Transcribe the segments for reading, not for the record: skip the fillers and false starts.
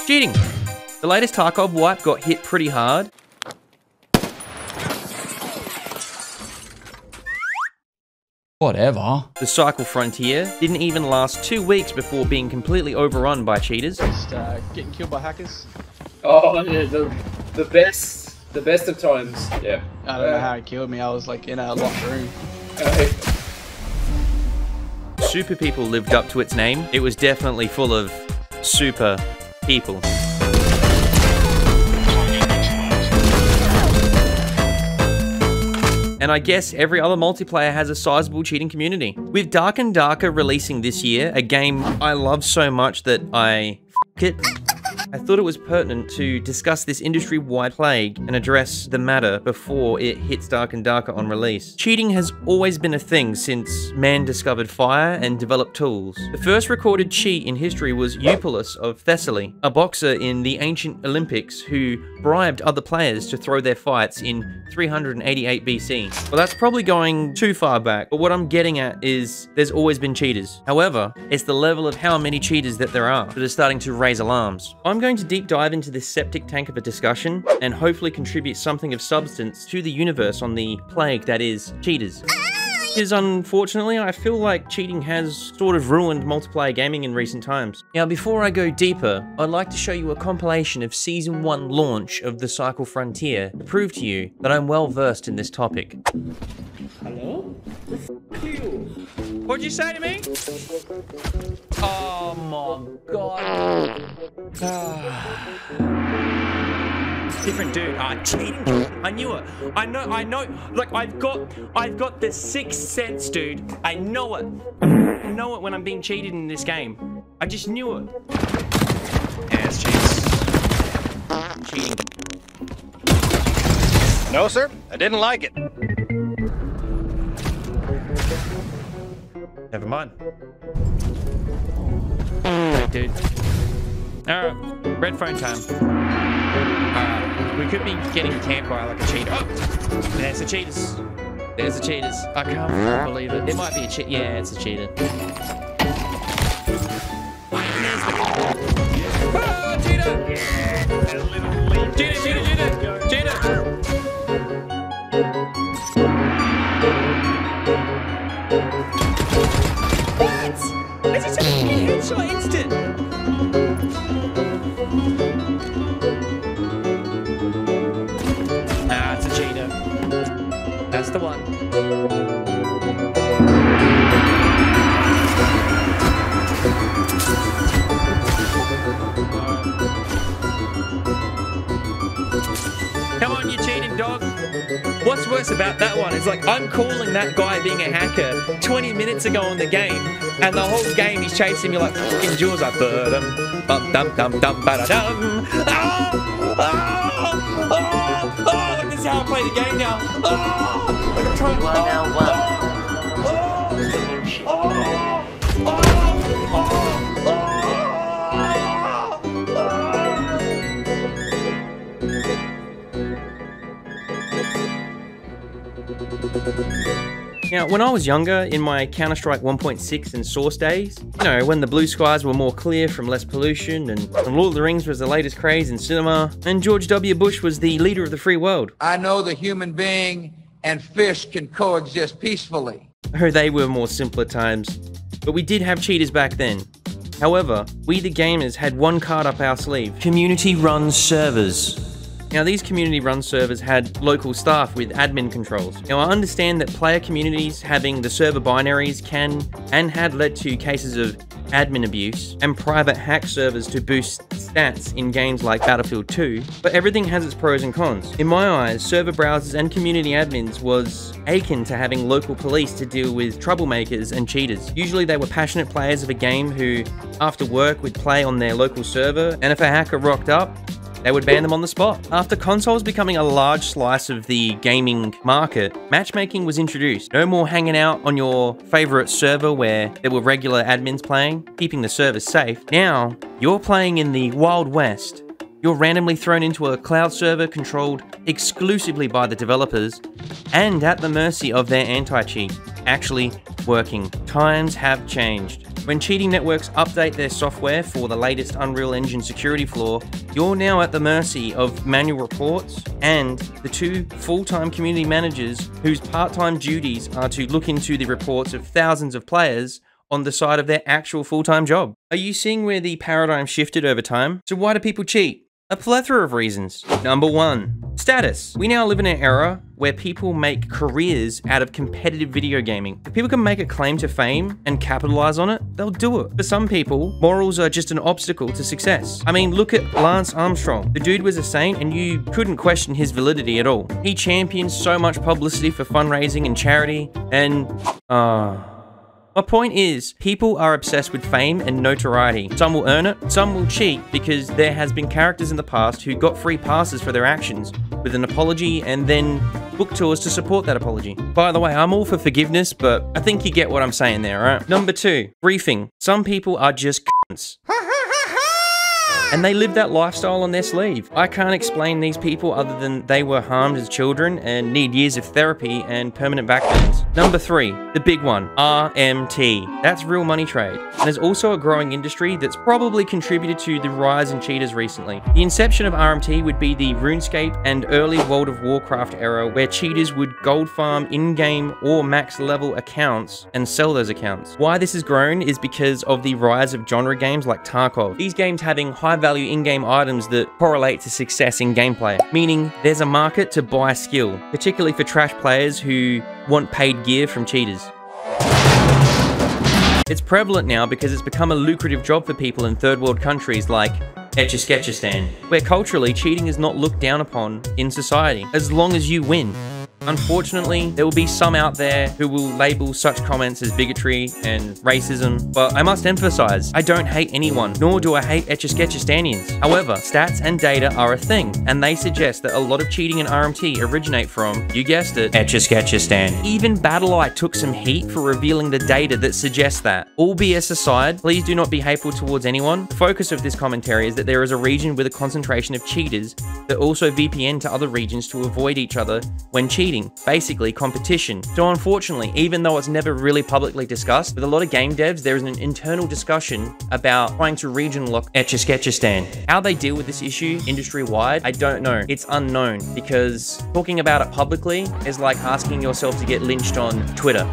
Cheating. The latest Tarkov wipe got hit pretty hard. Whatever. The Cycle Frontier didn't even last 2 weeks before being completely overrun by cheaters. Just getting killed by hackers. Oh, yeah, the best of times. Yeah. I don't know how it killed me. I was like in a locked room. Super People lived up to its name. It was definitely full of super people. And I guess every other multiplayer has a sizable cheating community. With Dark and Darker releasing this year, a game I love so much that I f*** it, I thought it was pertinent to discuss this industry-wide plague and address the matter before it hits Dark and Darker on release. Cheating has always been a thing since man discovered fire and developed tools. The first recorded cheat in history was Eupolis of Pestily, a boxer in the ancient Olympics who bribed other players to throw their fights in 388 BC. Well, that's probably going too far back, but what I'm getting at is there's always been cheaters. However, it's the level of how many cheaters that there are that are starting to raise alarms. I'm going to deep dive into this septic tank of a discussion and hopefully contribute something of substance to the universe on the plague that is cheaters. Because unfortunately, I feel like cheating has sort of ruined multiplayer gaming in recent times. Now, before I go deeper, I'd like to show you a compilation of Season 1 launch of the Cycle Frontier to prove to you that I'm well versed in this topic. Hello? You. What'd you say to me? Oh my god. Different dude. Cheating. I knew it. I know. Like, I've got the sixth sense, dude. I know it. I know it when I'm being cheated in this game. I just knew it. Yeah, it's cheats. Cheating. No, sir. I didn't like it. Never mind. Hey, dude. Alright, red phone time. We could be getting camped by like a cheater. Oh! There's the cheaters. There's the cheaters. I can't believe it. It might be a cheat. Yeah, it's a cheater. Oh, cheater! Cheater! What? This is a headshot instant! Nah, it's a cheater. That's the one. Come on, you cheating dog. What's worse about that one is, like, I'm calling that guy being a hacker 20 minutes ago in the game, and the whole game he's chasing me like fucking Jaws, like ba-dum-dum-dum-ba-da-dum. Like, this is how I play the game now. Like, I'm trying to... You are now Now, when I was younger, in my Counter-Strike 1.6 and Source days, you know, when the blue skies were more clear from less pollution, and Lord of the Rings was the latest craze in cinema, and George W. Bush was the leader of the free world. I know the human being and fish can coexist peacefully. Oh, they were more simpler times. But we did have cheaters back then. However, we the gamers had one card up our sleeve: community-run servers. Now, these community-run servers had local staff with admin controls. Now, I understand that player communities having the server binaries can and had led to cases of admin abuse and private hack servers to boost stats in games like Battlefield 2, but everything has its pros and cons. In my eyes, server browsers and community admins was akin to having local police to deal with troublemakers and cheaters. Usually they were passionate players of a game who, after work, would play on their local server, and if a hacker rocked up, they would ban them on the spot. After consoles becoming a large slice of the gaming market, matchmaking was introduced. No more hanging out on your favorite server where there were regular admins playing, keeping the server safe. Now, you're playing in the Wild West. You're randomly thrown into a cloud server controlled exclusively by the developers and at the mercy of their anti-cheat actually working. Times have changed. When cheating networks update their software for the latest Unreal Engine security flaw, you're now at the mercy of manual reports and the 2 full-time community managers whose part-time duties are to look into the reports of thousands of players on the side of their actual full-time job. Are you seeing where the paradigm shifted over time? So why do people cheat? A plethora of reasons. Number 1, status. We now live in an era where people make careers out of competitive video gaming. If people can make a claim to fame and capitalize on it, they'll do it. For some people, morals are just an obstacle to success. I mean, look at Lance Armstrong. The dude was a saint and you couldn't question his validity at all. He championed so much publicity for fundraising and charity and, my point is, people are obsessed with fame and notoriety. Some will earn it, some will cheat because there has been characters in the past who got free passes for their actions with an apology and then book tours to support that apology. By the way, I'm all for forgiveness, but I think you get what I'm saying there, right? Number 2, briefing. Some people are just cunts. And they live that lifestyle on their sleeve. I can't explain these people other than they were harmed as children and need years of therapy and permanent backbends. Number 3, the big one, RMT. That's real money trade. And there's also a growing industry that's probably contributed to the rise in cheaters recently. The inception of RMT would be the RuneScape and early World of Warcraft era where cheaters would gold farm in-game or max level accounts and sell those accounts. Why this has grown is because of the rise of genre games like Tarkov. These games having high value in-game items that correlate to success in gameplay, meaning there's a market to buy skill, particularly for trash players who want paid gear from cheaters. It's prevalent now because it's become a lucrative job for people in third world countries like Etch-a-Sketchistan, where culturally cheating is not looked down upon in society, as long as you win. Unfortunately, there will be some out there who will label such comments as bigotry and racism, but I must emphasize, I don't hate anyone, nor do I hate Etch-a-Sketchistanians. However, stats and data are a thing, and they suggest that a lot of cheating in RMT originate from, you guessed it, Etch-a-Sketchistan. Even BattleEye took some heat for revealing the data that suggests that. All BS aside, please do not be hateful towards anyone. The focus of this commentary is that there is a region with a concentration of cheaters that also VPN to other regions to avoid each other when cheating. Basically competition. So unfortunately, even though it's never really publicly discussed, with a lot of game devs, there is an internal discussion about trying to region lock Etch-a-Sketchistan. How they deal with this issue industry-wide, I don't know. It's unknown, because talking about it publicly is like asking yourself to get lynched on Twitter.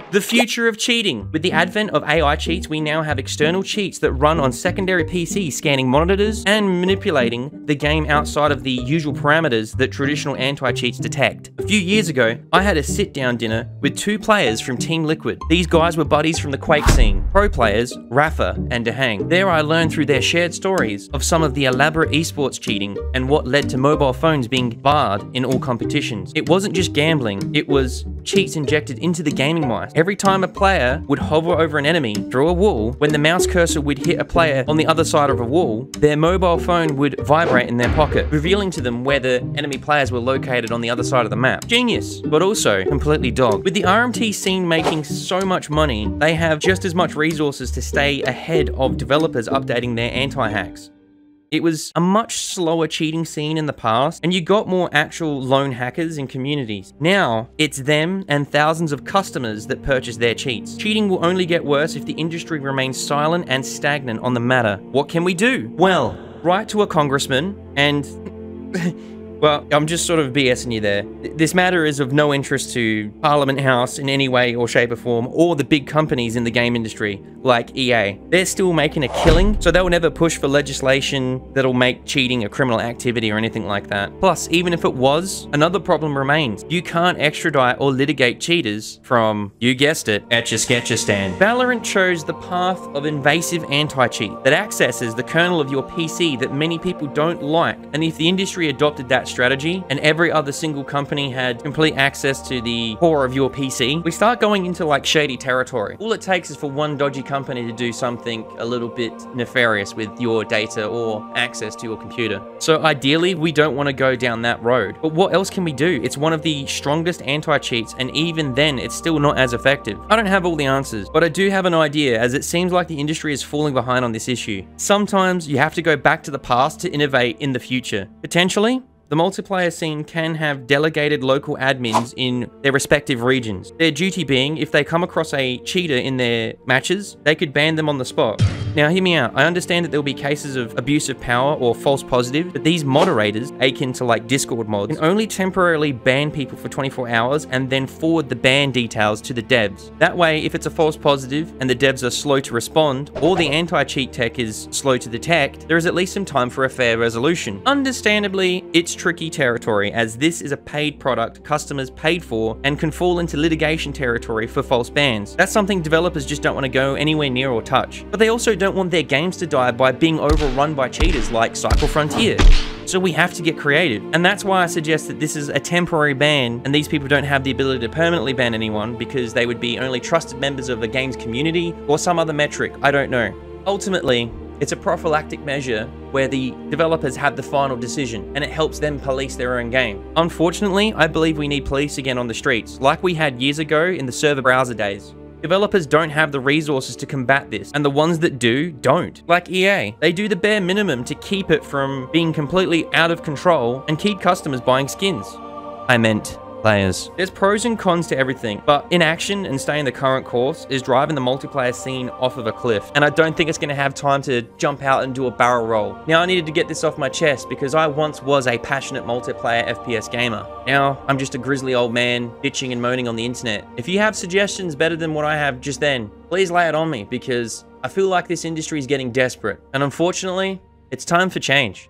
The future of cheating. With the advent of AI cheats, we now have external cheats that run on secondary PCs scanning monitors and manipulating the game outside of the usual parameters that traditional anti-cheats detect. A few years ago, I had a sit-down dinner with 2 players from Team Liquid. These guys were buddies from the Quake scene, pro players Rafa and Dehang. There I learned through their shared stories of some of the elaborate esports cheating and what led to mobile phones being barred in all competitions. It wasn't just gambling, it was cheats injected into the gaming mice. Every time a player would hover over an enemy through a wall, when the mouse cursor would hit a player on the other side of a wall, their mobile phone would vibrate in their pocket, revealing to them where the enemy players were located on the other side of the map. Genius, but also completely dog. With the RMT scene making so much money, they have just as much resources to stay ahead of developers updating their anti-hacks. It was a much slower cheating scene in the past, and you got more actual lone hackers and communities. Now, it's them and thousands of customers that purchase their cheats. Cheating will only get worse if the industry remains silent and stagnant on the matter. What can we do? Well, write to a congressman and... Well, I'm just sort of BSing you there. This matter is of no interest to Parliament House in any way or shape or form, or the big companies in the game industry, like EA. They're still making a killing, so they'll never push for legislation that'll make cheating a criminal activity or anything like that. Plus, even if it was, another problem remains. You can't extradite or litigate cheaters from, you guessed it, Etch-a-Sketchistan. Valorant chose the path of invasive anti-cheat that accesses the kernel of your PC that many people don't like, and if the industry adopted that strategy and every other single company had complete access to the core of your PC, we start going into like shady territory. All it takes is for one dodgy company to do something a little bit nefarious with your data or access to your computer. So ideally, we don't want to go down that road. But what else can we do? It's one of the strongest anti-cheats, and even then, it's still not as effective. I don't have all the answers, but I do have an idea, as it seems like the industry is falling behind on this issue. Sometimes you have to go back to the past to innovate in the future. Potentially, The multiplayer scene can have delegated local admins in their respective regions. Their duty being, if they come across a cheater in their matches, they could ban them on the spot. Now hear me out, I understand that there will be cases of abuse of power or false positive, but these moderators, akin to like Discord mods, can only temporarily ban people for 24 hours and then forward the ban details to the devs. That way, if it's a false positive and the devs are slow to respond, or the anti-cheat tech is slow to detect, there is at least some time for a fair resolution. Understandably, it's tricky territory, as this is a paid product customers paid for and can fall into litigation territory for false bans. That's something developers just don't want to go anywhere near or touch. But they also don't want their games to die by being overrun by cheaters like Cycle Frontier. So we have to get creative. And that's why I suggest that this is a temporary ban and these people don't have the ability to permanently ban anyone, because they would be only trusted members of the game's community or some other metric, I don't know. Ultimately, it's a prophylactic measure where the developers have the final decision and it helps them police their own game. Unfortunately, I believe we need police again on the streets, like we had years ago in the server browser days. Developers don't have the resources to combat this, and the ones that do, don't. Like EA, they do the bare minimum to keep it from being completely out of control and keep customers buying skins. I meant players. There's pros and cons to everything, but inaction and staying the current course is driving the multiplayer scene off of a cliff, and I don't think it's going to have time to jump out and do a barrel roll. Now I needed to get this off my chest because I once was a passionate multiplayer FPS gamer. Now I'm just a grizzly old man bitching and moaning on the internet. If you have suggestions better than what I have just then, please lay it on me, because I feel like this industry is getting desperate, and unfortunately, it's time for change.